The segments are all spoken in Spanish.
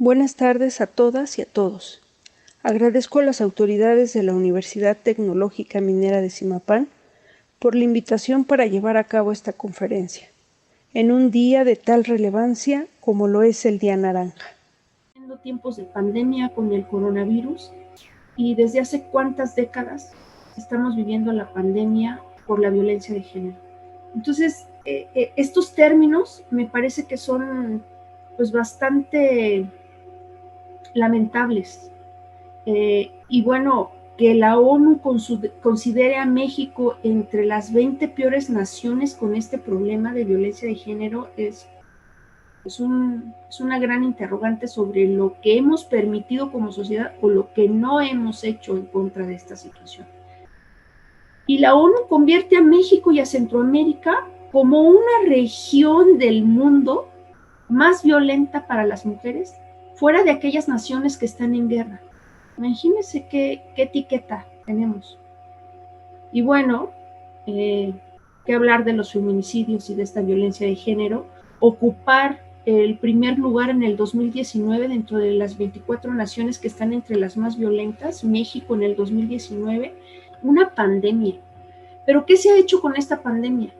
Buenas tardes a todas y a todos. Agradezco a las autoridades de la Universidad Tecnológica Minera de Zimapán por la invitación para llevar a cabo esta conferencia, en un día de tal relevancia como lo es el Día Naranja. Tiempos de pandemia con el coronavirus y desde hace cuántas décadas estamos viviendo la pandemia por la violencia de género. Entonces, estos términos me parece que son pues bastante lamentables. Y bueno, que la ONU considere a México entre las 20 peores naciones con este problema de violencia de género es una gran interrogante sobre lo que hemos permitido como sociedad o lo que no hemos hecho en contra de esta situación. Y la ONU convierte a México y a Centroamérica como una región del mundo más violenta para las mujeres, fuera de aquellas naciones que están en guerra. Imagínense qué etiqueta tenemos. Y bueno, que hablar de los feminicidios y de esta violencia de género, ocupar el primer lugar en el 2019 dentro de las 24 naciones que están entre las más violentas, México en el 2019, una pandemia. ¿Pero qué se ha hecho con esta pandemia?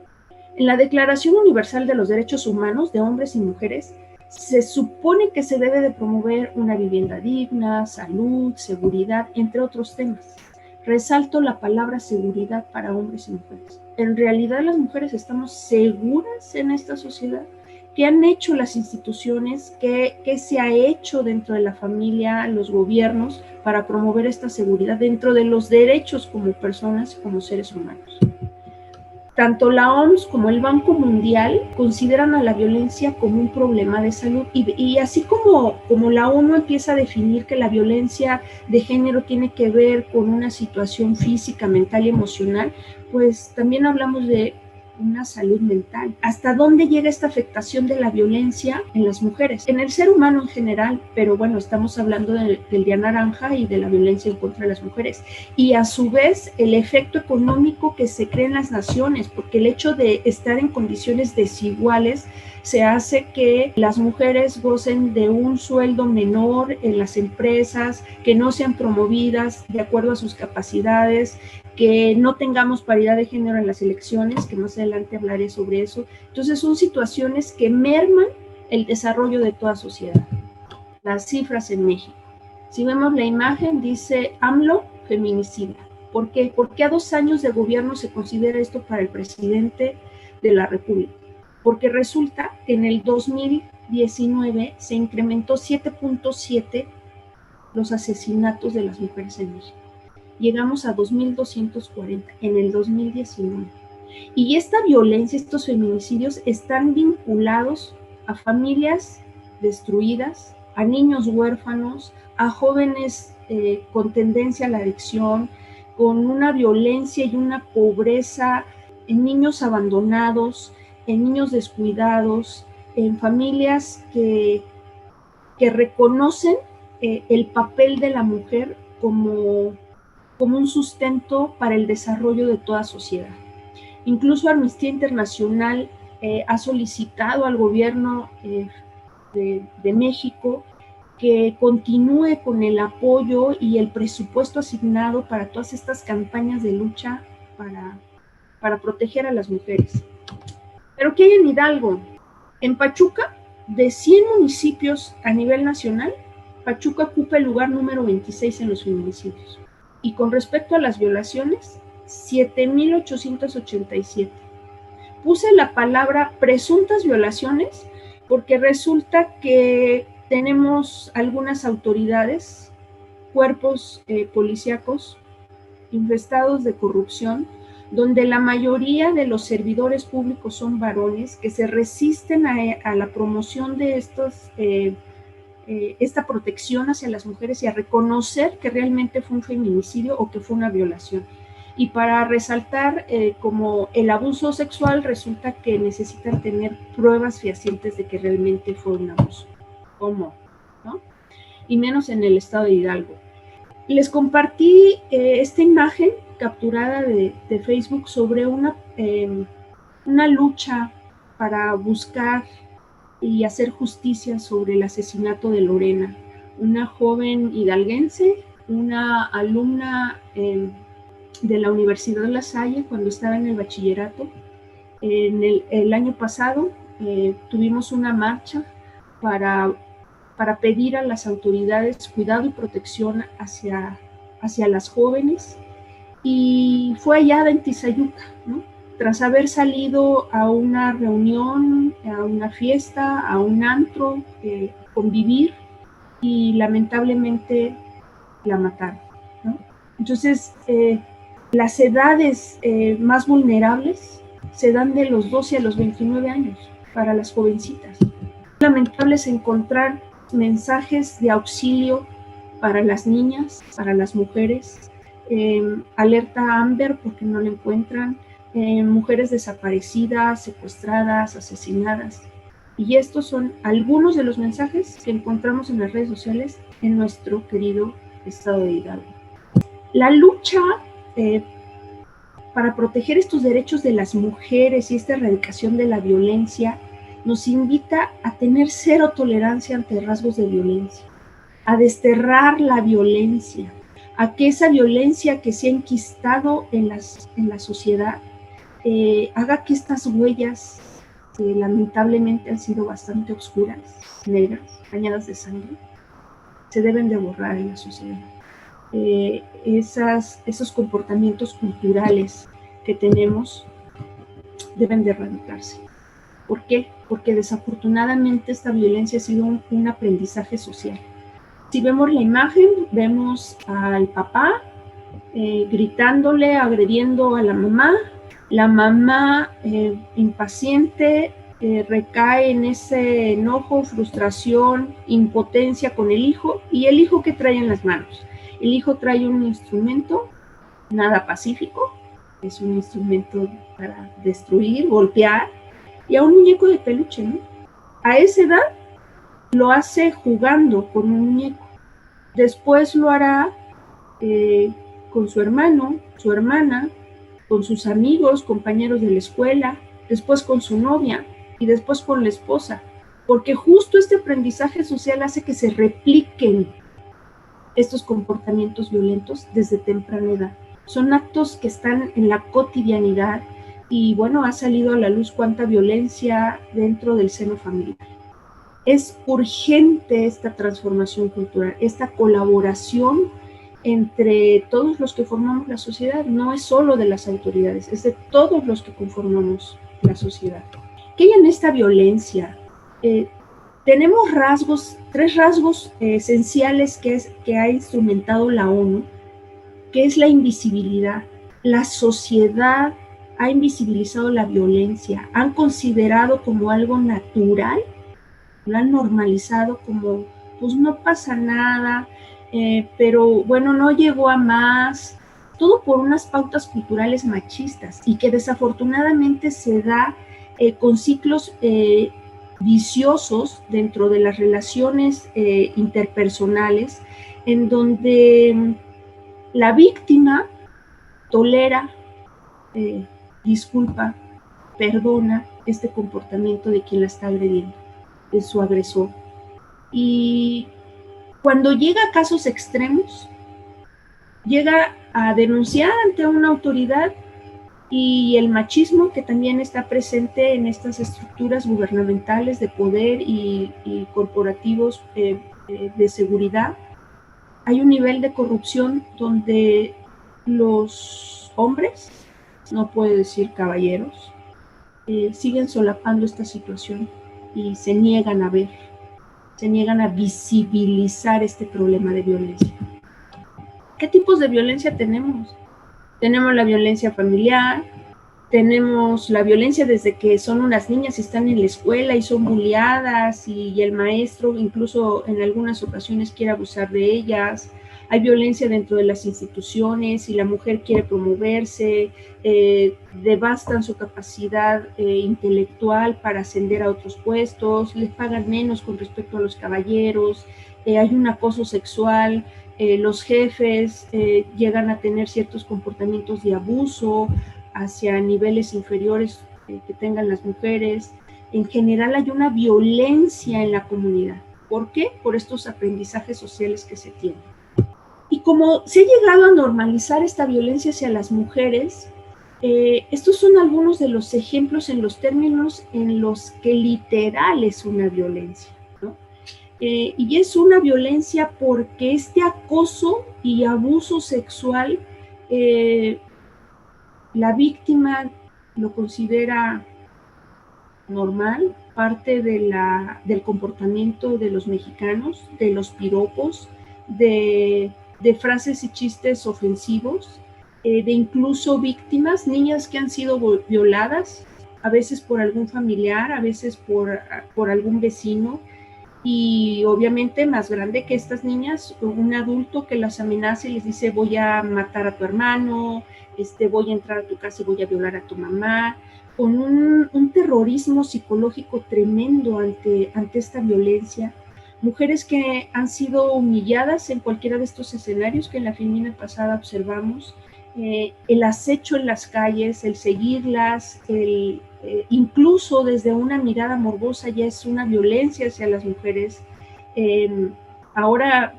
En la Declaración Universal de los Derechos Humanos de Hombres y Mujeres, se supone que se debe de promover una vivienda digna, salud, seguridad, entre otros temas. Resalto la palabra seguridad para hombres y mujeres. En realidad las mujeres estamos seguras en esta sociedad. ¿Qué han hecho las instituciones? ¿Qué se ha hecho dentro de la familia, los gobiernos, para promover esta seguridad dentro de los derechos como personas y como seres humanos? Tanto la OMS como el Banco Mundial consideran a la violencia como un problema de salud y así como la ONU empieza a definir que la violencia de género tiene que ver con una situación física, mental y emocional, pues también hablamos de una salud mental. ¿Hasta dónde llega esta afectación de la violencia en las mujeres? En el ser humano en general, pero bueno, estamos hablando del Día Naranja y de la violencia en contra de las mujeres. Y a su vez, el efecto económico que se crea en las naciones, porque el hecho de estar en condiciones desiguales se hace que las mujeres gocen de un sueldo menor en las empresas, que no sean promovidas de acuerdo a sus capacidades, que no tengamos paridad de género en las elecciones, que más adelante hablaré sobre eso. Entonces son situaciones que merman el desarrollo de toda sociedad. Las cifras en México. Si vemos la imagen, dice AMLO, feminicida. ¿Por qué? Porque a 2 años de gobierno se considera esto para el presidente de la República. Porque resulta que en el 2019 se incrementó 7.7 los asesinatos de las mujeres en México. Llegamos a 2.240 en el 2019. Y esta violencia, estos feminicidios están vinculados a familias destruidas, a niños huérfanos, a jóvenes con tendencia a la adicción, con una violencia y una pobreza, en niños abandonados, en niños descuidados, en familias que reconocen el papel de la mujer como un sustento para el desarrollo de toda sociedad. Incluso Amnistía Internacional ha solicitado al gobierno de México que continúe con el apoyo y el presupuesto asignado para todas estas campañas de lucha para proteger a las mujeres. ¿Pero qué hay en Hidalgo? En Pachuca, de 100 municipios a nivel nacional, Pachuca ocupa el lugar número 26 en los feminicidios. Y con respecto a las violaciones, 7,887. Puse la palabra presuntas violaciones porque resulta que tenemos algunas autoridades, cuerpos policíacos infestados de corrupción, donde la mayoría de los servidores públicos son varones que se resisten a la promoción de esta protección hacia las mujeres y a reconocer que realmente fue un feminicidio o que fue una violación. Y para resaltar como el abuso sexual, resulta que necesitan tener pruebas fehacientes de que realmente fue un abuso. ¿Cómo? ¿No? Y menos en el estado de Hidalgo. Les compartí esta imagen capturada de Facebook sobre una lucha para buscar y hacer justicia sobre el asesinato de Lorena, una joven hidalguense, una alumna de la Universidad de La Salle cuando estaba en el bachillerato. El año pasado tuvimos una marcha para pedir a las autoridades cuidado y protección hacia las jóvenes, y fue hallada en Tizayuca, ¿no? Tras haber salido a una reunión, a una fiesta, a un antro, convivir, y lamentablemente la mataron, ¿no? Entonces, las edades más vulnerables se dan de los 12 a los 29 años para las jovencitas. Lamentable es encontrar mensajes de auxilio para las niñas, para las mujeres, alerta Amber porque no la encuentran, mujeres desaparecidas, secuestradas, asesinadas. Y estos son algunos de los mensajes que encontramos en las redes sociales en nuestro querido estado de Hidalgo. La lucha para proteger estos derechos de las mujeres y esta erradicación de la violencia nos invita a tener cero tolerancia ante rasgos de violencia, a desterrar la violencia, a que esa violencia que se ha enquistado en la sociedad haga que estas huellas, que lamentablemente han sido bastante oscuras, negras, bañadas de sangre, se deben de borrar en la sociedad. Esos comportamientos culturales que tenemos deben de erradicarse. ¿Por qué? Porque desafortunadamente esta violencia ha sido un aprendizaje social. Si vemos la imagen, vemos al papá gritándole, agrediendo a la mamá impaciente, recae en ese enojo, frustración, impotencia con el hijo, y el hijo que trae en las manos. El hijo trae un instrumento nada pacífico, es un instrumento para destruir, golpear, y a un muñeco de peluche, ¿no? A esa edad lo hace jugando con un muñeco. Después lo hará con su hermano, su hermana, con sus amigos, compañeros de la escuela, después con su novia y después con la esposa, porque justo este aprendizaje social hace que se repliquen estos comportamientos violentos desde temprana edad. Son actos que están en la cotidianidad y bueno, ha salido a la luz cuánta violencia dentro del seno familiar. Es urgente esta transformación cultural, esta colaboración entre todos los que formamos la sociedad. No es solo de las autoridades, es de todos los que conformamos la sociedad. ¿Qué hay en esta violencia? Tenemos tres rasgos esenciales que ha instrumentado la ONU, que es la invisibilidad. La sociedad ha invisibilizado la violencia, han considerado como algo natural, lo han normalizado como, pues no pasa nada, pero bueno, no llegó a más, todo por unas pautas culturales machistas y que desafortunadamente se da con ciclos viciosos dentro de las relaciones interpersonales, en donde la víctima tolera, disculpa, perdona este comportamiento de quien la está agrediendo, de su agresor. Y cuando llega a casos extremos, llega a denunciar ante una autoridad, y el machismo que también está presente en estas estructuras gubernamentales de poder y corporativos de seguridad. Hay un nivel de corrupción donde los hombres, no puedo decir caballeros, siguen solapando esta situación y se niegan a ver, se niegan a visibilizar este problema de violencia. ¿Qué tipos de violencia tenemos? Tenemos la violencia familiar, tenemos la violencia desde que son unas niñas y están en la escuela y son bulliadas y el maestro incluso en algunas ocasiones quiere abusar de ellas. Hay violencia dentro de las instituciones y la mujer quiere promoverse, devastan su capacidad intelectual para ascender a otros puestos, les pagan menos con respecto a los caballeros, hay un acoso sexual. Los jefes llegan a tener ciertos comportamientos de abuso hacia niveles inferiores que tengan las mujeres. en general hay una violencia en la comunidad. ¿Por qué? Por estos aprendizajes sociales que se tienen. Y como se ha llegado a normalizar esta violencia hacia las mujeres, estos son algunos de los ejemplos en los términos en los que literal es una violencia, ¿no? Y es una violencia porque este acoso y abuso sexual, la víctima lo considera normal, parte del comportamiento de los mexicanos, de los piropos, de frases y chistes ofensivos, de incluso víctimas, niñas que han sido violadas, a veces por algún familiar, a veces por algún vecino, y obviamente más grande que estas niñas, un adulto que las amenaza y les dice voy a matar a tu hermano, voy a entrar a tu casa y voy a violar a tu mamá, con un terrorismo psicológico tremendo ante esta violencia. Mujeres que han sido humilladas en cualquiera de estos escenarios que en la filmina pasada observamos, el acecho en las calles, el seguirlas, incluso desde una mirada morbosa ya es una violencia hacia las mujeres. Ahora,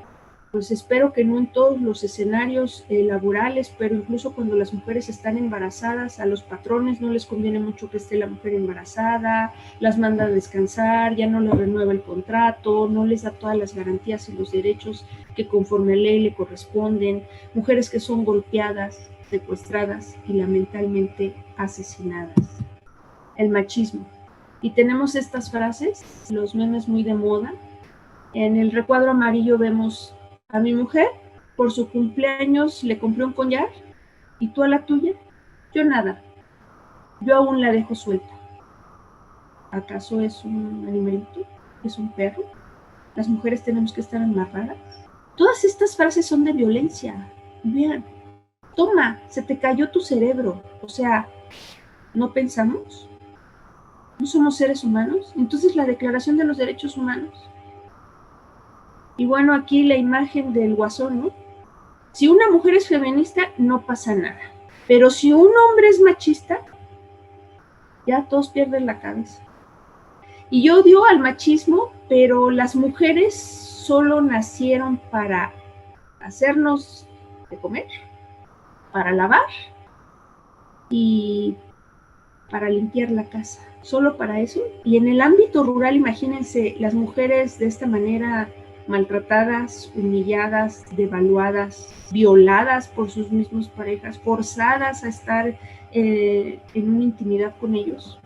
pues espero que no en todos los escenarios laborales, pero incluso cuando las mujeres están embarazadas, a los patrones no les conviene mucho que esté la mujer embarazada, las manda a descansar, ya no les renueva el contrato, no les da todas las garantías y los derechos que conforme a ley le corresponden, mujeres que son golpeadas, secuestradas y lamentablemente asesinadas. El machismo. Y tenemos estas frases, los memes muy de moda. En el recuadro amarillo vemos a mi mujer, por su cumpleaños le compré un collar, y tú a la tuya, yo nada, yo aún la dejo suelta. ¿Acaso es un animalito? ¿Es un perro? ¿Las mujeres tenemos que estar amarradas? Todas estas frases son de violencia. Vean, toma, se te cayó tu cerebro. O sea, ¿no pensamos? ¿No somos seres humanos? Entonces la Declaración de los Derechos Humanos. Y bueno, aquí la imagen del guasón, ¿no? Si una mujer es feminista, no pasa nada. Pero si un hombre es machista, ya todos pierden la cabeza. Y yo odio al machismo, pero las mujeres solo nacieron para hacernos de comer, para lavar y para limpiar la casa. Solo para eso. Y en el ámbito rural, imagínense, las mujeres de esta manera maltratadas, humilladas, devaluadas, violadas por sus mismas parejas, forzadas a estar en una intimidad con ellos.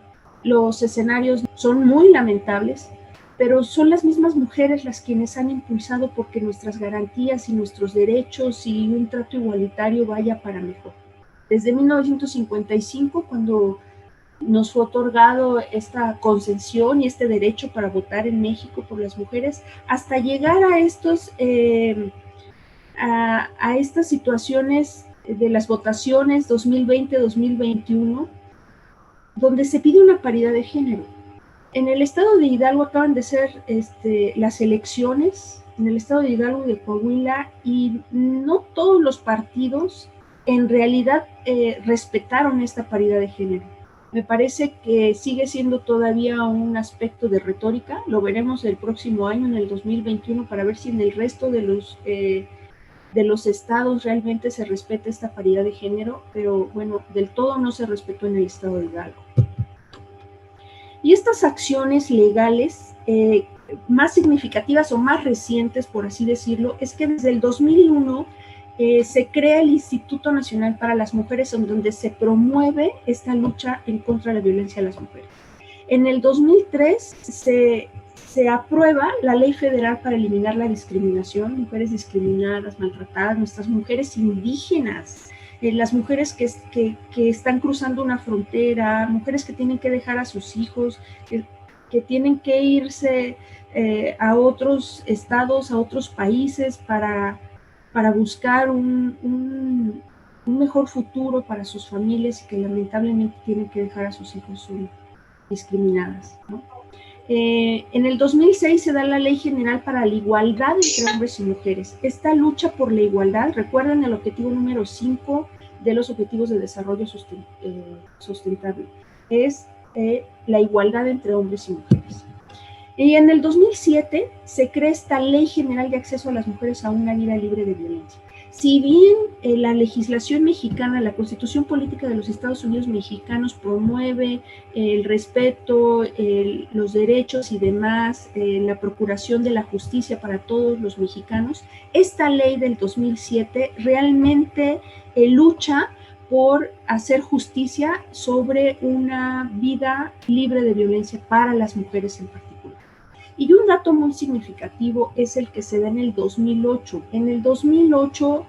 Los escenarios son muy lamentables, pero son las mismas mujeres las quienes han impulsado porque nuestras garantías y nuestros derechos y un trato igualitario vaya para mejor. Desde 1955, cuando nos fue otorgado esta concesión y este derecho para votar en México por las mujeres, hasta llegar a estas situaciones de las votaciones 2020-2021, donde se pide una paridad de género. En el estado de Hidalgo acaban de ser las elecciones, en el estado de Hidalgo y de Coahuila, y no todos los partidos en realidad respetaron esta paridad de género. Me parece que sigue siendo todavía un aspecto de retórica. Lo veremos el próximo año, en el 2021, para ver si en el resto de los estados realmente se respeta esta paridad de género, pero bueno, del todo no se respetó en el estado de Hidalgo. Y estas acciones legales más significativas o más recientes, por así decirlo, es que desde el 2001 se crea el Instituto Nacional para las Mujeres, en donde se promueve esta lucha en contra de la violencia a las mujeres. En el 2003 se aprueba la Ley Federal para eliminar la discriminación, mujeres discriminadas, maltratadas, nuestras mujeres indígenas, las mujeres que están cruzando una frontera, mujeres que tienen que dejar a sus hijos, que tienen que irse a otros estados, a otros países para buscar un mejor futuro para sus familias y que lamentablemente tienen que dejar a sus hijos discriminadas, ¿no? En el 2006 se da la Ley General para la Igualdad entre Hombres y Mujeres. Esta lucha por la igualdad, recuerden el objetivo número 5 de los Objetivos de Desarrollo Sustentable, es la igualdad entre hombres y mujeres. Y en el 2007 se crea esta Ley General de Acceso a las Mujeres a una Vida Libre de Violencia. Si bien la legislación mexicana, la Constitución Política de los Estados Unidos Mexicanos promueve el respeto, los derechos y demás, la procuración de la justicia para todos los mexicanos, esta ley del 2007 realmente lucha por hacer justicia sobre una vida libre de violencia para las mujeres en particular. Y un dato muy significativo es el que se da en el 2008. En el 2008,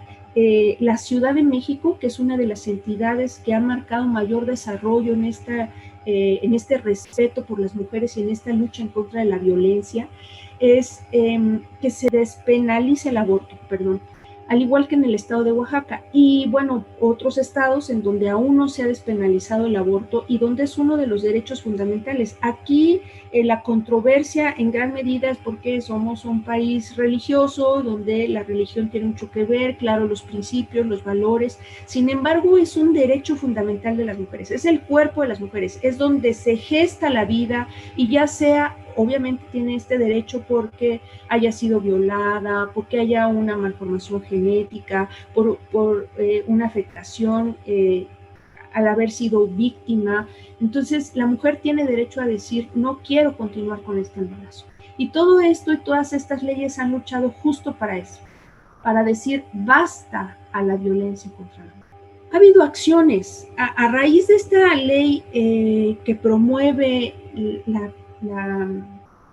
la Ciudad de México, que es una de las entidades que ha marcado mayor desarrollo en este respeto por las mujeres y en esta lucha en contra de la violencia, es que se despenalice el aborto, al igual que en el estado de Oaxaca y, bueno, otros estados en donde aún no se ha despenalizado el aborto y donde es uno de los derechos fundamentales. Aquí la controversia en gran medida es porque somos un país religioso, donde la religión tiene mucho que ver, claro, los principios, los valores. Sin embargo, es un derecho fundamental de las mujeres, es el cuerpo de las mujeres, es donde se gesta la vida y ya sea, obviamente tiene este derecho porque haya sido violada, porque haya una malformación genética, por una afectación al haber sido víctima. Entonces, la mujer tiene derecho a decir, no quiero continuar con este embarazo. Y todo esto y todas estas leyes han luchado justo para eso, para decir basta a la violencia contra la mujer. Ha habido acciones. A raíz de esta ley que promueve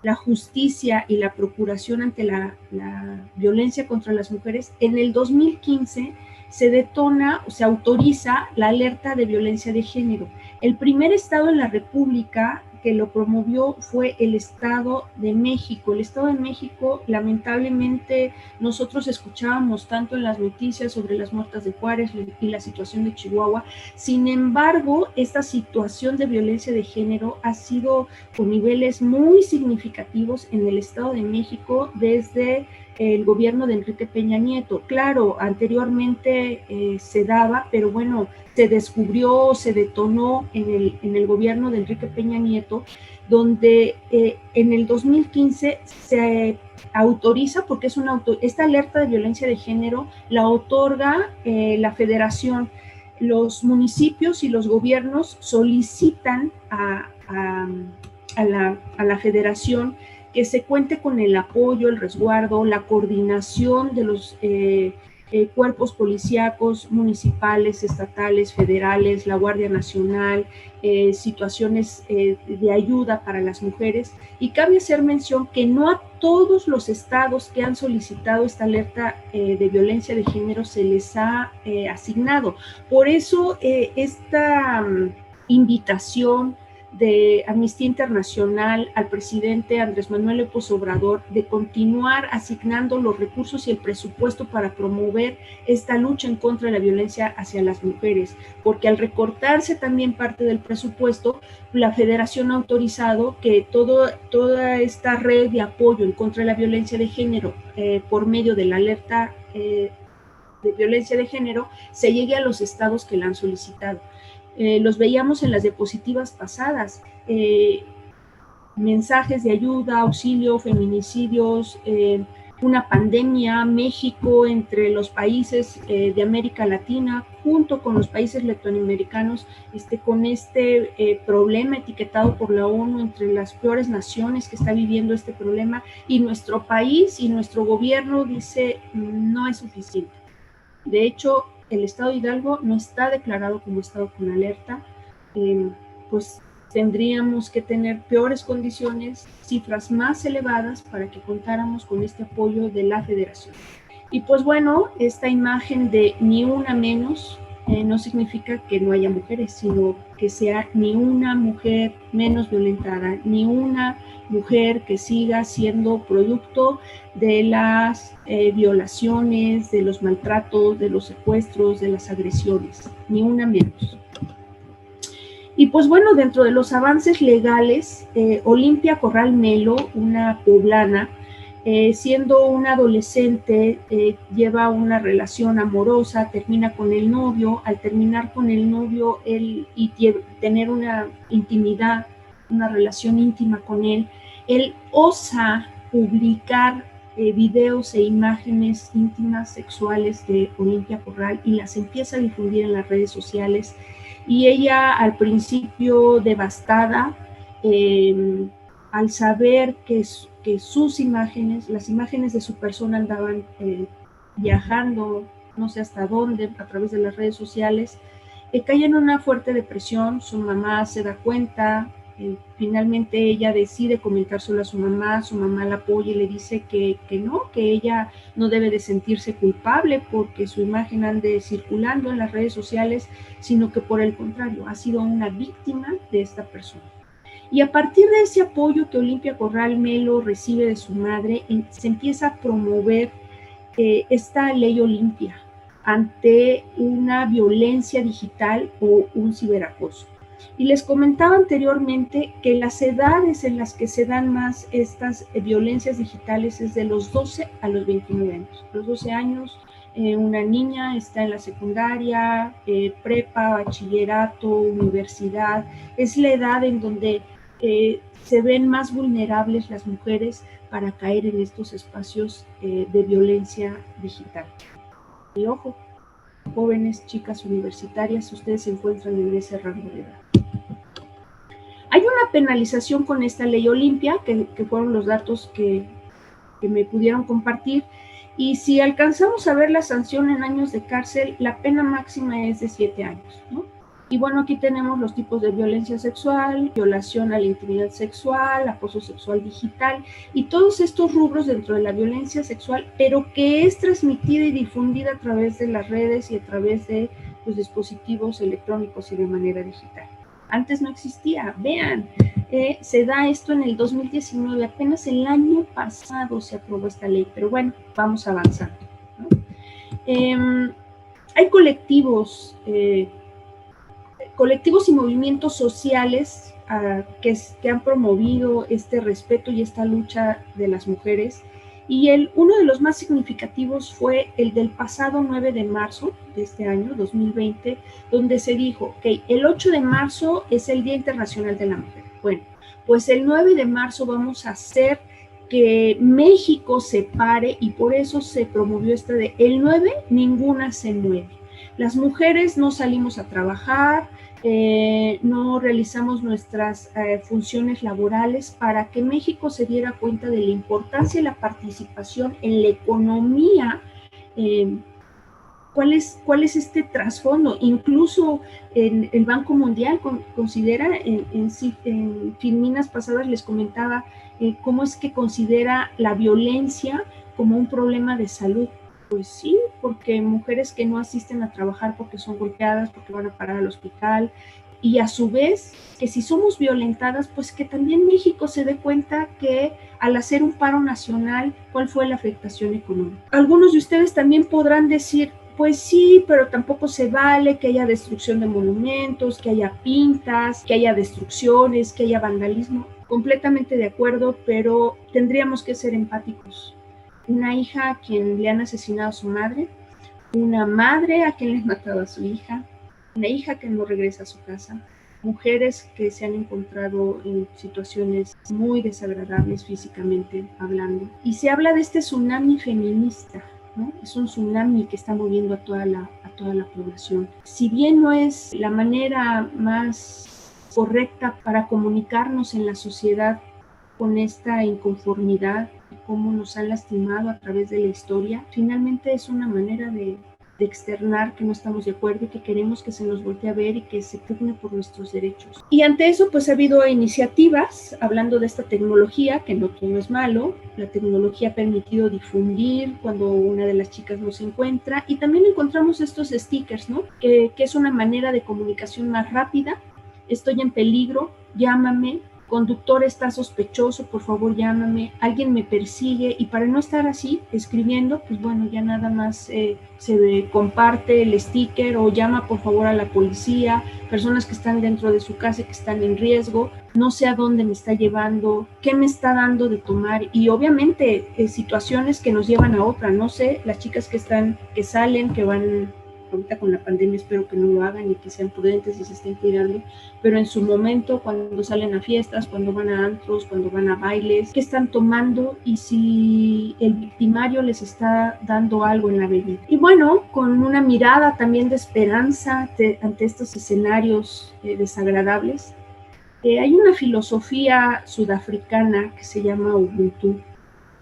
la justicia y la procuración ante la violencia contra las mujeres, en el 2015 se detona o se autoriza la alerta de violencia de género. El primer estado en la República que lo promovió fue el Estado de México. El Estado de México, lamentablemente, nosotros escuchábamos tanto en las noticias sobre las muertas de Juárez y la situación de Chihuahua. Sin embargo, esta situación de violencia de género ha sido con niveles muy significativos en el Estado de México desde el gobierno de Enrique Peña Nieto. Claro, anteriormente se daba, pero bueno, se descubrió, se detonó en el gobierno de Enrique Peña Nieto, donde en el 2015 se autoriza, porque es esta alerta de violencia de género la otorga la Federación. Los municipios y los gobiernos solicitan a la Federación que se cuente con el apoyo, el resguardo, la coordinación de los cuerpos policíacos municipales, estatales, federales, la Guardia Nacional, situaciones de ayuda para las mujeres. Y cabe hacer mención que no a todos los estados que han solicitado esta alerta de violencia de género se les ha asignado. Por eso esta invitación de Amnistía Internacional al presidente Andrés Manuel López Obrador de continuar asignando los recursos y el presupuesto para promover esta lucha en contra de la violencia hacia las mujeres, porque al recortarse también parte del presupuesto, la Federación ha autorizado que toda esta red de apoyo en contra de la violencia de género por medio de la alerta de violencia de género se llegue a los estados que la han solicitado. Los veíamos en las diapositivas pasadas, mensajes de ayuda, auxilio, feminicidios, una pandemia, México entre los países de América Latina, junto con los países latinoamericanos, con este problema etiquetado por la ONU entre las peores naciones que está viviendo este problema, y nuestro país y nuestro gobierno dice no es suficiente. De hecho, el estado de Hidalgo no está declarado como estado con alerta, pues tendríamos que tener peores condiciones, cifras más elevadas para que contáramos con este apoyo de la Federación. Y pues bueno, esta imagen de ni una menos no significa que no haya mujeres, sino que sea ni una mujer menos violentada, ni una mujer que siga siendo producto de las violaciones, de los maltratos, de los secuestros, de las agresiones, ni una menos. Y pues bueno, dentro de los avances legales, Olimpia Corral Melo, una poblana, Siendo una adolescente, lleva una relación amorosa, termina con el novio. Al terminar con el novio y tener una intimidad, una relación íntima con él osa publicar videos e imágenes íntimas sexuales de Olimpia Corral y las empieza a difundir en las redes sociales. Y ella, al principio devastada, al saber que sus imágenes, las imágenes de su persona andaban viajando no sé hasta dónde a través de las redes sociales, cae en una fuerte depresión. Su mamá se da cuenta, finalmente ella decide comentárselo a su mamá la apoya y le dice que no, que ella no debe de sentirse culpable porque su imagen ande circulando en las redes sociales, sino que por el contrario, ha sido una víctima de esta persona. Y a partir de ese apoyo que Olimpia Corral Melo recibe de su madre, se empieza a promover esta ley Olimpia ante una violencia digital o un ciberacoso. Y les comentaba anteriormente que las edades en las que se dan más estas violencias digitales es de los 12 a los 29 años. Los 12 años, una niña está en la secundaria, prepa, bachillerato, universidad. Es la edad en donde se ven más vulnerables las mujeres para caer en estos espacios de violencia digital. Y ojo, jóvenes, chicas universitarias, ustedes se encuentran en ese rango de edad. Hay una penalización con esta ley Olimpia, que fueron los datos que me pudieron compartir, y si alcanzamos a ver la sanción en años de cárcel, la pena máxima es de 7 años, ¿no? Y bueno, aquí tenemos los tipos de violencia sexual, violación a la intimidad sexual, acoso sexual digital y todos estos rubros dentro de la violencia sexual, pero que es transmitida y difundida a través de las redes y a través de los dispositivos electrónicos y de manera digital. Antes no existía, vean, se da esto en el 2019, apenas el año pasado se aprobó esta ley, pero bueno, vamos avanzando, ¿no? Hay colectivos y movimientos sociales que han promovido este respeto y esta lucha de las mujeres, y uno de los más significativos fue el del pasado 9 de marzo de este año, 2020, donde se dijo que el 8 de marzo es el Día Internacional de la Mujer. Bueno, pues el 9 de marzo vamos a hacer que México se pare, y por eso se promovió de el 9, ninguna se mueve. Las mujeres no salimos a trabajar, no realizamos nuestras funciones laborales para que México se diera cuenta de la importancia de la participación en la economía. ¿Cuál es este trasfondo? Incluso el Banco Mundial considera, en filminas pasadas les comentaba cómo es que considera la violencia como un problema de salud. Pues sí, porque mujeres que no asisten a trabajar porque son golpeadas, porque van a parar al hospital, y a su vez que si somos violentadas, pues que también México se dé cuenta que al hacer un paro nacional, ¿cuál fue la afectación económica? Algunos de ustedes también podrán decir, pues sí, pero tampoco se vale que haya destrucción de monumentos, que haya pintas, que haya destrucciones, que haya vandalismo. Completamente de acuerdo, pero tendríamos que ser empáticos. Una hija a quien le han asesinado a su madre, una madre a quien le han matado a su hija, una hija que no regresa a su casa, mujeres que se han encontrado en situaciones muy desagradables físicamente hablando. Y se habla de este tsunami feminista, ¿no? Es un tsunami que está moviendo a toda la población. Si bien no es la manera más correcta para comunicarnos en la sociedad con esta inconformidad, cómo nos han lastimado a través de la historia, finalmente es una manera de externar que no estamos de acuerdo y que queremos que se nos voltee a ver y que se pugne por nuestros derechos. Y ante eso, pues ha habido iniciativas hablando de esta tecnología, que no todo es malo. La tecnología ha permitido difundir cuando una de las chicas no se encuentra, y también encontramos estos stickers, ¿no? Que es una manera de comunicación más rápida. Estoy en peligro, llámame, conductor está sospechoso, por favor llámame, alguien me persigue, y para no estar así escribiendo, pues bueno, ya nada más se comparte el sticker o llama por favor a la policía, personas que están dentro de su casa que están en riesgo, no sé a dónde me está llevando, qué me está dando de tomar, y obviamente situaciones que nos llevan a otra, no sé, las chicas que salen, que van ahorita con la pandemia, espero que no lo hagan y que sean prudentes y se estén cuidando, pero en su momento, cuando salen a fiestas, cuando van a antros, cuando van a bailes, qué están tomando y si el victimario les está dando algo en la bebida. Y bueno, con una mirada también de esperanza ante estos escenarios desagradables, hay una filosofía sudafricana que se llama Ubuntu.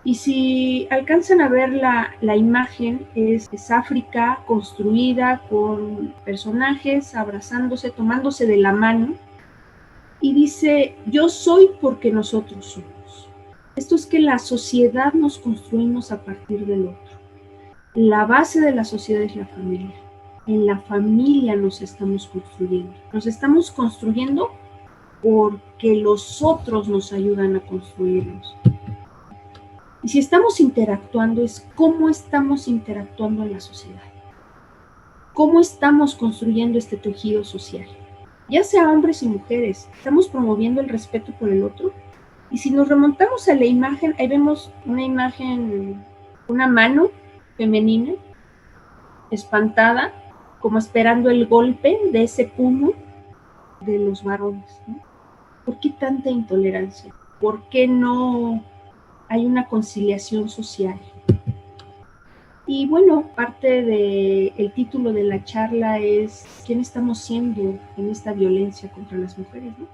Y si alcanzan a ver la imagen, es África construida con personajes abrazándose, tomándose de la mano, y dice, yo soy porque nosotros somos. Esto es que la sociedad nos construimos a partir del otro. La base de la sociedad es la familia. En la familia nos estamos construyendo. Nos estamos construyendo porque los otros nos ayudan a construirnos. Y si estamos interactuando, es cómo estamos interactuando en la sociedad. Cómo estamos construyendo este tejido social. Ya sea hombres y mujeres, estamos promoviendo el respeto por el otro. Y si nos remontamos a la imagen, ahí vemos una imagen, una mano femenina, espantada, como esperando el golpe de ese puño de los varones, ¿no? ¿Por qué tanta intolerancia? ¿Por qué no hay una conciliación social? Y bueno, parte del título de la charla es ¿quién estamos siendo en esta violencia contra las mujeres, ¿no?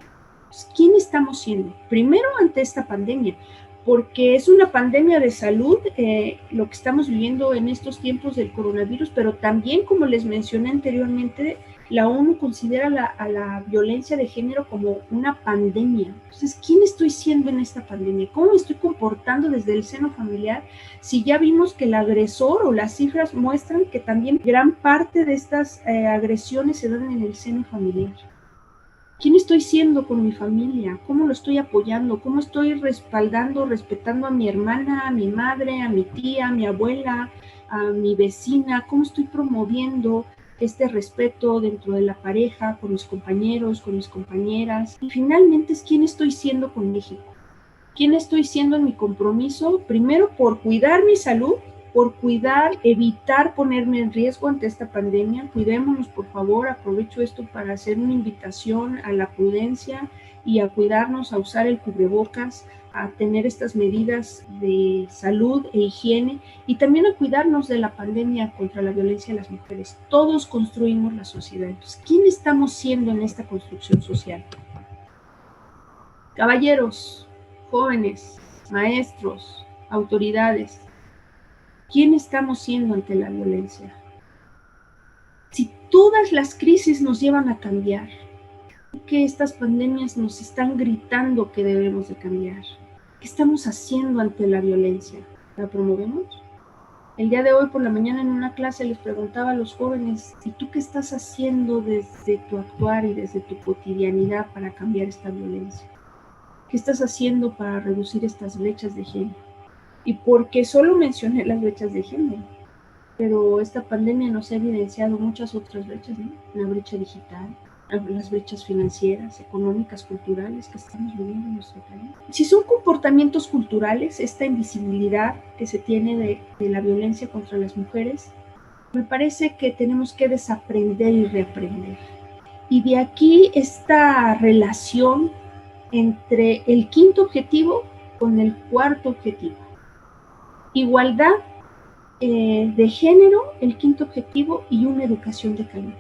Pues, ¿quién estamos siendo? Primero ante esta pandemia, porque es una pandemia de salud, lo que estamos viviendo en estos tiempos del coronavirus, pero también, como les mencioné anteriormente, la ONU considera a la violencia de género como una pandemia. Entonces, ¿quién estoy siendo en esta pandemia? ¿Cómo me estoy comportando desde el seno familiar? Si ya vimos que el agresor o las cifras muestran que también gran parte de estas agresiones se dan en el seno familiar. ¿Quién estoy siendo con mi familia? ¿Cómo lo estoy apoyando? ¿Cómo estoy respaldando, respetando a mi hermana, a mi madre, a mi tía, a mi abuela, a mi vecina? ¿Cómo estoy promoviendo este respeto dentro de la pareja, con mis compañeros, con mis compañeras? Y finalmente es quién estoy siendo con México. ¿Quién estoy siendo en mi compromiso? Primero por cuidar mi salud, por cuidar, evitar ponerme en riesgo ante esta pandemia. Cuidémonos, por favor. Aprovecho esto para hacer una invitación a la prudencia y a cuidarnos, a usar el cubrebocas, a tener estas medidas de salud e higiene y también a cuidarnos de la pandemia contra la violencia de las mujeres. Todos construimos la sociedad. Entonces, ¿quién estamos siendo en esta construcción social? Caballeros, jóvenes, maestros, autoridades, ¿quién estamos siendo ante la violencia? Si todas las crisis nos llevan a cambiar, que estas pandemias nos están gritando que debemos de cambiar. ¿Qué estamos haciendo ante la violencia? ¿La promovemos? El día de hoy por la mañana en una clase les preguntaba a los jóvenes, ¿y tú qué estás haciendo desde tu actuar y desde tu cotidianidad para cambiar esta violencia? ¿Qué estás haciendo para reducir estas brechas de género? Y porque solo mencioné las brechas de género, pero esta pandemia nos ha evidenciado muchas otras brechas, ¿no? La brecha digital, las brechas financieras, económicas, culturales que estamos viviendo en nuestro país. Si son comportamientos culturales, esta invisibilidad que se tiene de la violencia contra las mujeres, me parece que tenemos que desaprender y reaprender. Y de aquí esta relación entre el quinto objetivo con el cuarto objetivo. Igualdad de género, el quinto objetivo, y una educación de calidad.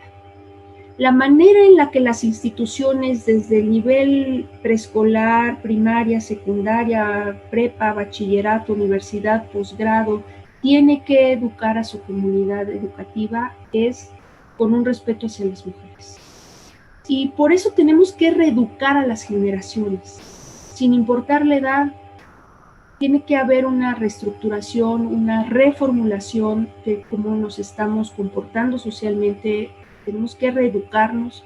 La manera en la que las instituciones desde el nivel preescolar, primaria, secundaria, prepa, bachillerato, universidad, posgrado, tiene que educar a su comunidad educativa es con un respeto hacia las mujeres. Y por eso tenemos que reeducar a las generaciones, sin importar la edad. Tiene que haber una reestructuración, una reformulación de cómo nos estamos comportando socialmente. Tenemos que reeducarnos.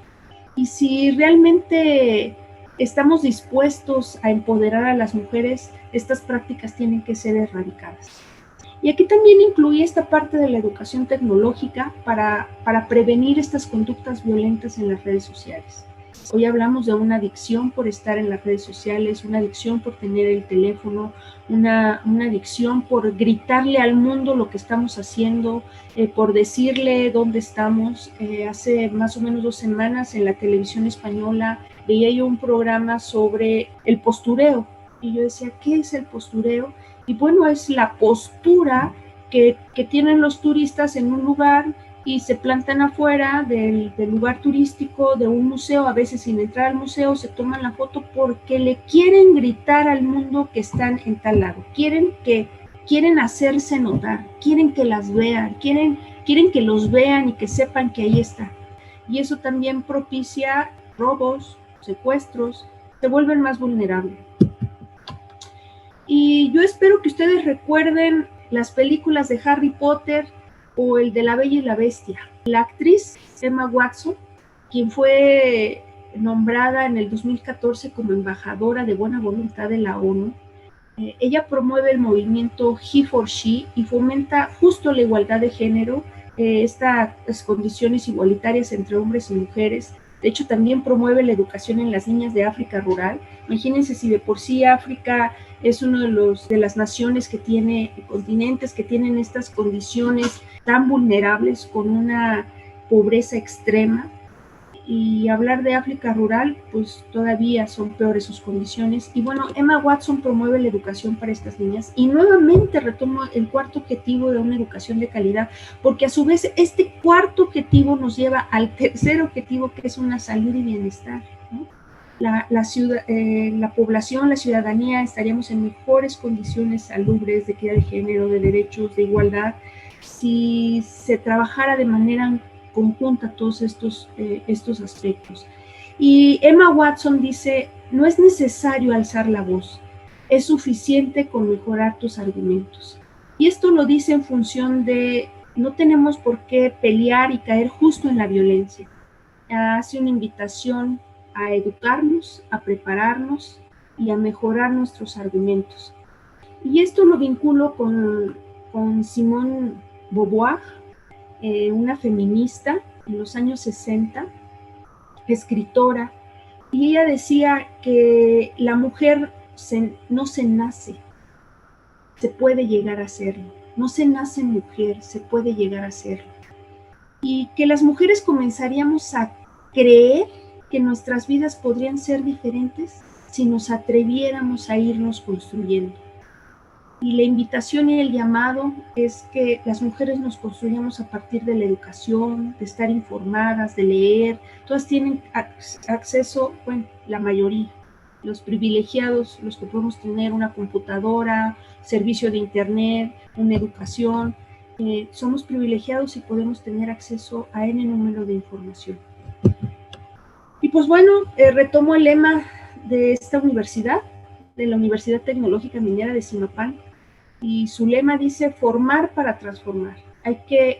Y si realmente estamos dispuestos a empoderar a las mujeres, estas prácticas tienen que ser erradicadas. Y aquí también incluí esta parte de la educación tecnológica para prevenir estas conductas violentas en las redes sociales. Hoy hablamos de una adicción por estar en las redes sociales, una adicción por tener el teléfono, una adicción por gritarle al mundo lo que estamos haciendo, por decirle dónde estamos. Hace más o menos 2 semanas en la televisión española veía yo un programa sobre el postureo. Y yo decía, ¿qué es el postureo? Y bueno, es la postura que tienen los turistas en un lugar y se plantan afuera del lugar turístico, de un museo, a veces sin entrar al museo, se toman la foto porque le quieren gritar al mundo que están en tal lado, quieren hacerse notar, quieren que las vean, quieren que los vean y que sepan que ahí está. Y eso también propicia robos, secuestros, se vuelven más vulnerables. Y yo espero que ustedes recuerden las películas de Harry Potter o el de La Bella y la Bestia. La actriz Emma Watson, quien fue nombrada en el 2014 como embajadora de buena voluntad de la ONU, ella promueve el movimiento He for She y fomenta justo la igualdad de género, estas condiciones igualitarias entre hombres y mujeres. De hecho, también promueve la educación en las niñas de África rural. Imagínense si de por sí África es uno de las naciones que tiene, continentes que tienen estas condiciones tan vulnerables con una pobreza extrema. Y hablar de África rural, pues todavía son peores sus condiciones. Y bueno, Emma Watson promueve la educación para estas niñas y nuevamente retomo el cuarto objetivo de una educación de calidad, porque a su vez este cuarto objetivo nos lleva al tercer objetivo, que es una salud y bienestar, ¿no? La población, la ciudadanía, estaríamos en mejores condiciones salubres, de equidad de género, de derechos, de igualdad, si se trabajara de manera conjunta todos estos aspectos. Y Emma Watson dice, no es necesario alzar la voz, es suficiente con mejorar tus argumentos. Y esto lo dice en función de, no tenemos por qué pelear y caer justo en la violencia. Hace una invitación a educarnos, a prepararnos y a mejorar nuestros argumentos. Y esto lo vinculo con Simone Beauvoir, una feminista en los años 60, escritora, y ella decía que la mujer no se nace, se puede llegar a serlo. No se nace mujer, se puede llegar a serlo. Y que las mujeres comenzaríamos a creer que nuestras vidas podrían ser diferentes si nos atreviéramos a irnos construyendo. Y la invitación y el llamado es que las mujeres nos construyamos a partir de la educación, de estar informadas, de leer. Todas tienen acceso, bueno, la mayoría, los privilegiados, los que podemos tener una computadora, servicio de internet, una educación. Somos privilegiados y podemos tener acceso a N número de información. Y pues bueno, retomo el lema de esta universidad, de la Universidad Tecnológica Minera de Zimapán, y su lema dice formar para transformar. Hay que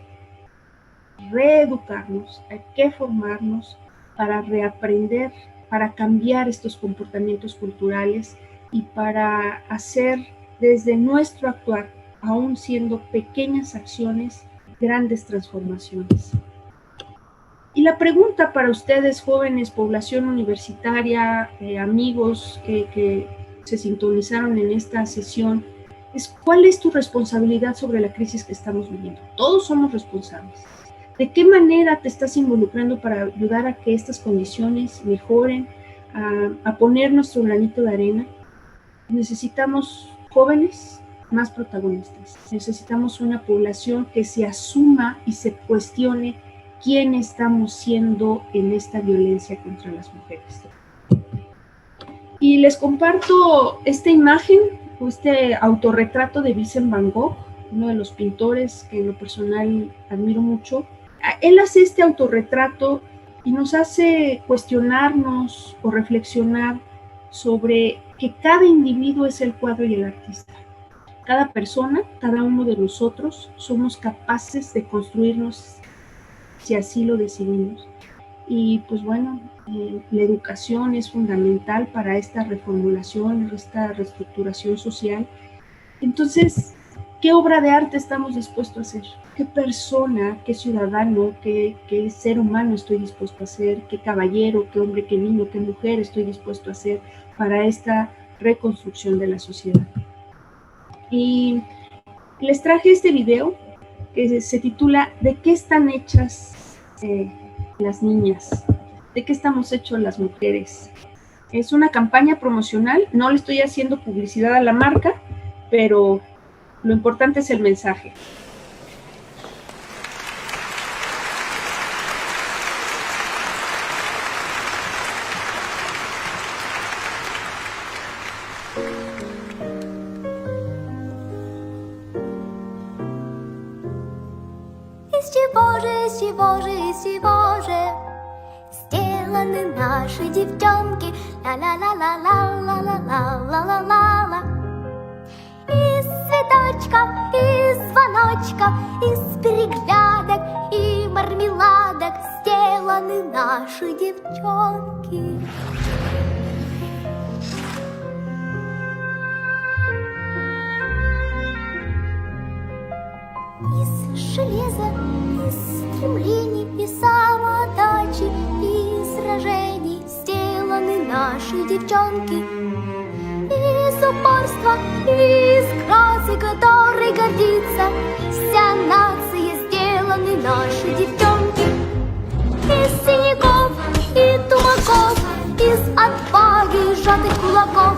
reeducarnos, hay que formarnos para reaprender, para cambiar estos comportamientos culturales y para hacer desde nuestro actuar, aún siendo pequeñas acciones, grandes transformaciones. Y la pregunta para ustedes, jóvenes, población universitaria, amigos que se sintonizaron en esta sesión, es ¿cuál es tu responsabilidad sobre la crisis que estamos viviendo? Todos somos responsables. ¿De qué manera te estás involucrando para ayudar a que estas condiciones mejoren, a poner nuestro granito de arena? Necesitamos jóvenes más protagonistas. Necesitamos una población que se asuma y se cuestione quién estamos siendo en esta violencia contra las mujeres. Y les comparto esta imagen, este autorretrato de Vincent Van Gogh, uno de los pintores que en lo personal admiro mucho. Él hace este autorretrato y nos hace cuestionarnos o reflexionar sobre que cada individuo es el cuadro y el artista. Cada persona, cada uno de nosotros, somos capaces de construirnos si así lo decidimos. y pues bueno, la educación es fundamental para esta reformulación, esta reestructuración social. Entonces, ¿qué obra de arte estamos dispuestos a hacer? ¿Qué persona, qué ciudadano, qué ser humano estoy dispuesto a ser? ¿Qué caballero, qué hombre, qué niño, qué mujer estoy dispuesto a hacer para esta reconstrucción de la sociedad? Y les traje este video que se titula ¿De qué están hechas las niñas? ¿De qué estamos hechos las mujeres? Es una campaña promocional, no le estoy haciendo publicidad a la marca, pero lo importante es el mensaje. Из чего же сделаны наши девчонки? Ла-ла-ла-ла-ла-ла-ла-ла-ла-ла-ла. Из цветочков, из звоночков, из переглядок и мармеладок сделаны наши девчонки. Из железа, из стремлений и самоотдачи, из сражений сделаны наши девчонки. Из упорства, из красы, которой гордится вся нация, сделаны наши девчонки. Из синяков и тумаков, из отваги сжатых кулаков,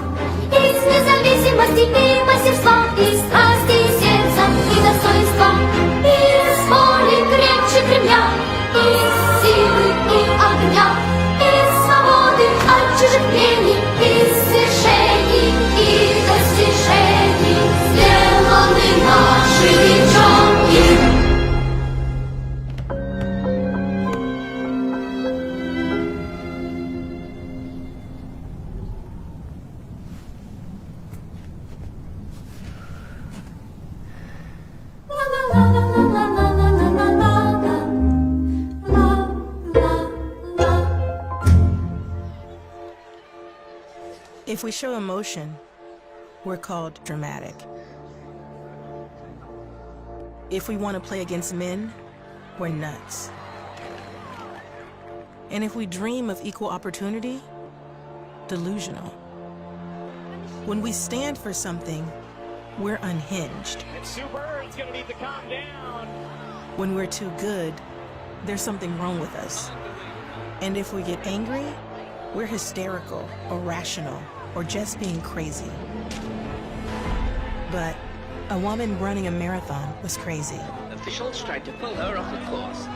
из независимости и мастерства, из страсти и сердца и достоинства, из воли крепче Кремля, из силы и огня, из свободы от чужих мнений, из свершений и достижений сделаны наши девчонки. If we show emotion, we're called dramatic. If we want to play against men, we're nuts. And if we dream of equal opportunity, delusional. When we stand for something, we're unhinged. It's Sue Bird's gonna need to calm down. When we're too good, there's something wrong with us. And if we get angry, we're hysterical, irrational, or just being crazy. But a woman running a marathon was crazy. Officials tried to pull her off the course.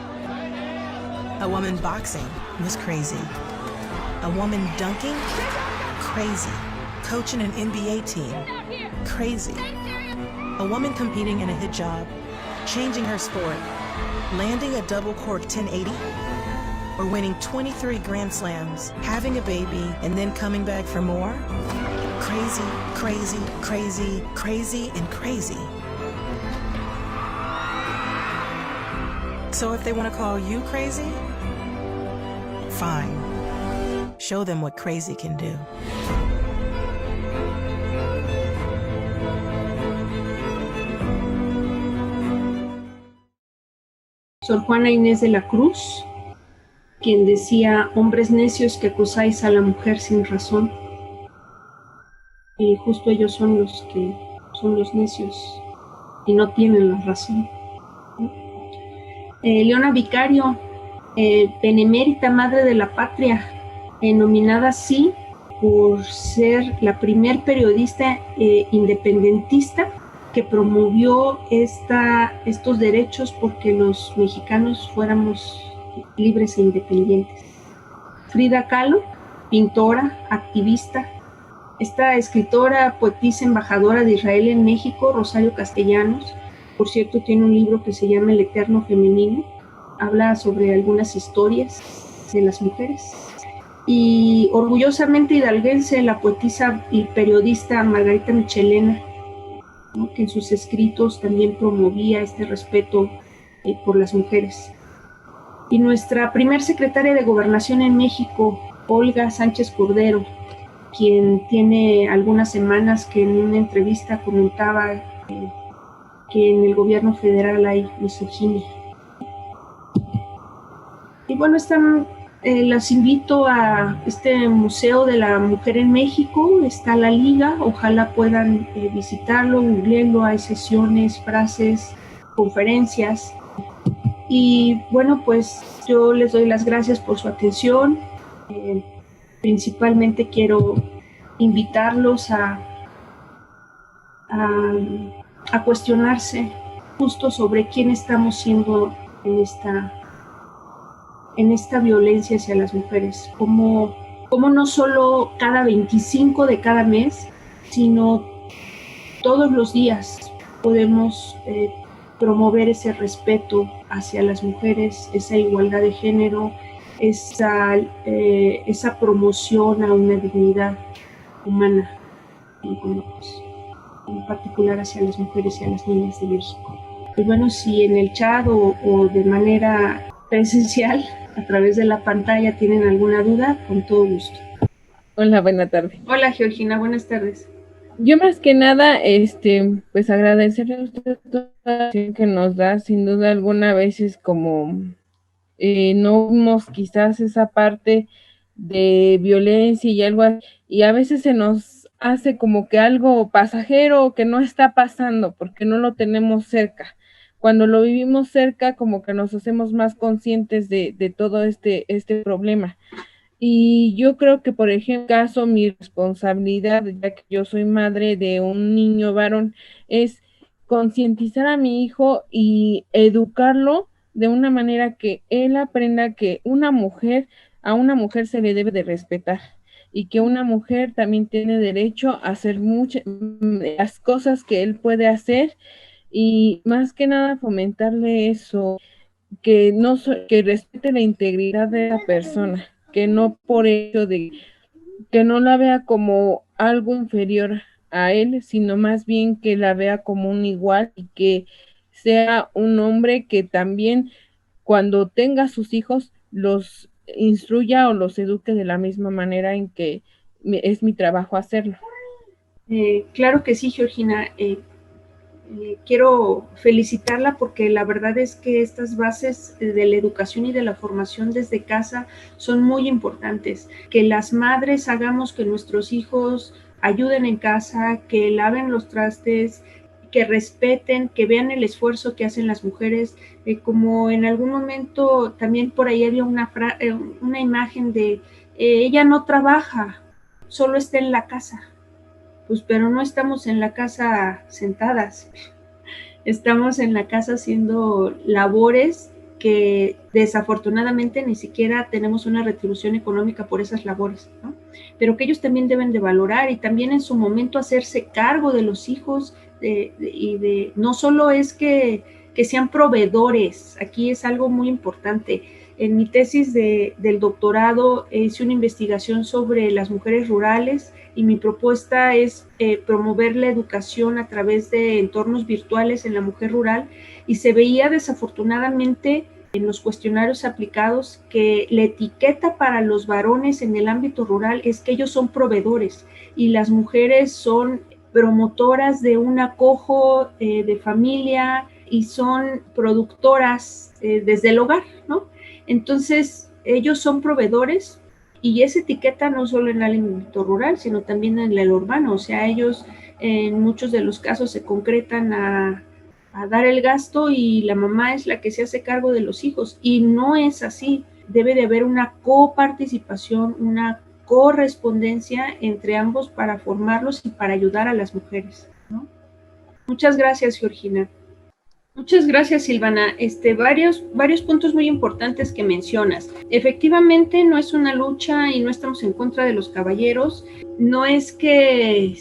A woman boxing was crazy. A woman dunking? Crazy. Coaching an NBA team? Crazy. A woman competing in a hijab, changing her sport, landing a double cork 1080? Or winning 23 Grand Slams, having a baby, and then coming back for more? Crazy, crazy, crazy, crazy, and crazy. So if they want to call you crazy, fine. Show them what crazy can do. Sor Juana Inés de la Cruz, quien decía: hombres necios que acusáis a la mujer sin razón. Y justo ellos son los que son los necios y no tienen la razón. Leona Vicario, benemérita madre de la patria, nominada así por ser la primer periodista independentista que promovió estos derechos porque los mexicanos fuéramos libres e independientes. Frida Kahlo, pintora, activista. Esta escritora, poetisa, embajadora de Israel en México, Rosario Castellanos, por cierto, tiene un libro que se llama El Eterno Femenino. Habla sobre algunas historias de las mujeres. Y orgullosamente hidalguense, la poetisa y periodista Margarita Michelena, ¿no?, que en sus escritos también promovía este respeto por las mujeres. y nuestra primer secretaria de Gobernación en México, Olga Sánchez Cordero, quien tiene algunas semanas que en una entrevista comentaba que en el gobierno federal hay misoginia. Y bueno, las invito a este Museo de la Mujer en México, está la liga, ojalá puedan visitarlo, googleenlo, hay sesiones, frases, conferencias. Y bueno, pues yo les doy las gracias por su atención. Principalmente quiero invitarlos a cuestionarse justo sobre quién estamos siendo en esta violencia hacia las mujeres, como no solo cada 25 de cada mes, sino todos los días podemos promover ese respeto hacia las mujeres, esa igualdad de género, esa promoción a una dignidad humana, en particular hacia las mujeres y a las niñas de México. Y bueno, si en el chat o de manera presencial, a través de la pantalla, tienen alguna duda, con todo gusto. Hola, buena tarde. Hola, Georgina, buenas tardes. Yo más que nada, pues agradecerle a usted toda la atención que nos da, sin duda alguna, a veces como no vemos quizás esa parte de violencia y algo así, y a veces se nos hace como que algo pasajero que no está pasando porque no lo tenemos cerca. Cuando lo vivimos cerca, como que nos hacemos más conscientes de todo este problema. Y yo creo que, por ejemplo, caso mi responsabilidad, ya que yo soy madre de un niño varón, es concientizar a mi hijo y educarlo de una manera que él aprenda que a una mujer se le debe de respetar y que una mujer también tiene derecho a hacer muchas las cosas que él puede hacer, y más que nada fomentarle eso, que que respete la integridad de la persona, que no por hecho de que no la vea como algo inferior a él, sino más bien que la vea como un igual, y que sea un hombre que también cuando tenga sus hijos los instruya o los eduque de la misma manera en que es mi trabajo hacerlo. Claro que sí, Georgina. Quiero felicitarla porque la verdad es que estas bases de la educación y de la formación desde casa son muy importantes. Que las madres hagamos que nuestros hijos ayuden en casa, que laven los trastes, que respeten, que vean el esfuerzo que hacen las mujeres. Como en algún momento también por ahí había una imagen de ella no trabaja, solo está en la casa. Pues pero no estamos en la casa sentadas, estamos en la casa haciendo labores que desafortunadamente ni siquiera tenemos una retribución económica por esas labores, ¿no? Pero que ellos también deben de valorar y también en su momento hacerse cargo de los hijos, no solo es que sean proveedores, aquí es algo muy importante. En mi tesis del doctorado hice una investigación sobre las mujeres rurales y mi propuesta es promover la educación a través de entornos virtuales en la mujer rural, y se veía desafortunadamente en los cuestionarios aplicados que la etiqueta para los varones en el ámbito rural es que ellos son proveedores y las mujeres son promotoras de un acojo de familia y son productoras desde el hogar, ¿no? Entonces, ellos son proveedores y esa etiqueta no solo en el ámbito rural, sino también en el urbano. O sea, ellos en muchos de los casos se concretan a dar el gasto y la mamá es la que se hace cargo de los hijos. Y no es así. Debe de haber una coparticipación, una correspondencia entre ambos para formarlos y para ayudar a las mujeres, ¿no? Muchas gracias, Georgina. Muchas gracias, Silvana. Varios puntos muy importantes que mencionas. Efectivamente, no es una lucha y no estamos en contra de los caballeros. No es que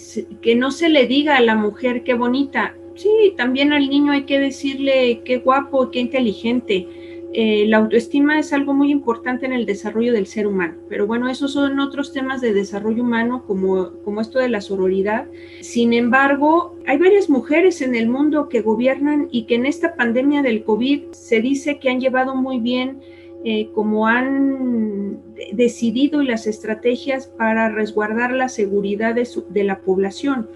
no se le diga a la mujer qué bonita. Sí, también al niño hay que decirle qué guapo, qué inteligente. La autoestima es algo muy importante en el desarrollo del ser humano, pero bueno, esos son otros temas de desarrollo humano como esto de la sororidad. Sin embargo, hay varias mujeres en el mundo que gobiernan y que en esta pandemia del COVID se dice que han llevado muy bien como han decidido y las estrategias para resguardar la seguridad de la población.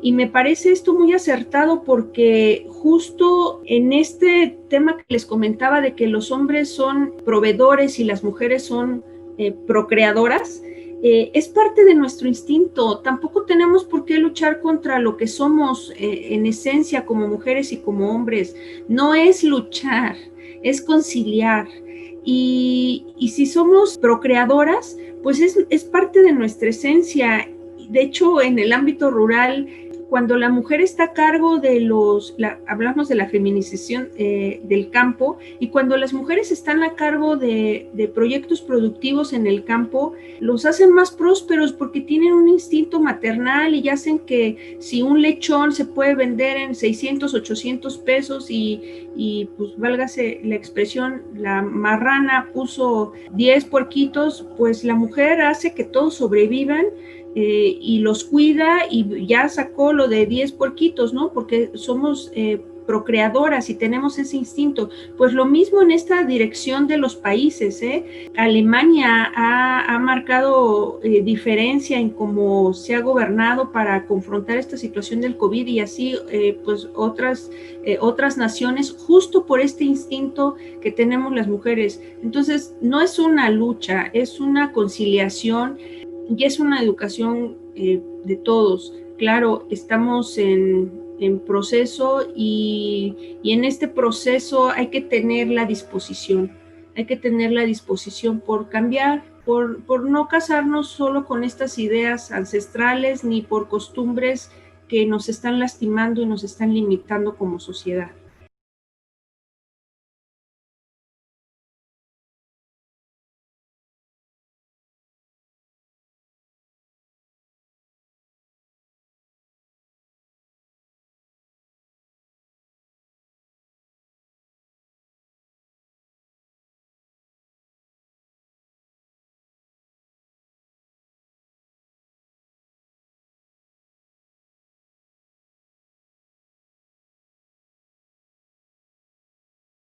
Y me parece esto muy acertado porque justo en este tema que les comentaba de que los hombres son proveedores y las mujeres son procreadoras, es parte de nuestro instinto. Tampoco tenemos por qué luchar contra lo que somos en esencia como mujeres y como hombres. No es luchar, es conciliar. Y si somos procreadoras, pues es parte de nuestra esencia. De hecho, en el ámbito rural, cuando la mujer está a cargo de hablamos de la feminización del campo, y cuando las mujeres están a cargo de proyectos productivos en el campo, los hacen más prósperos porque tienen un instinto maternal y hacen que si un lechón se puede vender en 600, 800 pesos y pues válgase la expresión, la marrana puso 10 puerquitos, pues la mujer hace que todos sobrevivan y los cuida y ya sacó lo de 10 puerquitos, ¿no? Porque somos procreadoras y tenemos ese instinto. Pues lo mismo en esta dirección de los países, ¿eh? Alemania ha marcado diferencia en cómo se ha gobernado para confrontar esta situación del COVID y así pues otras naciones, justo por este instinto que tenemos las mujeres. Entonces no es una lucha, es una conciliación y es una educación de todos. Claro, estamos en proceso y en este proceso hay que tener la disposición por cambiar, por no casarnos solo con estas ideas ancestrales ni por costumbres que nos están lastimando y nos están limitando como sociedad.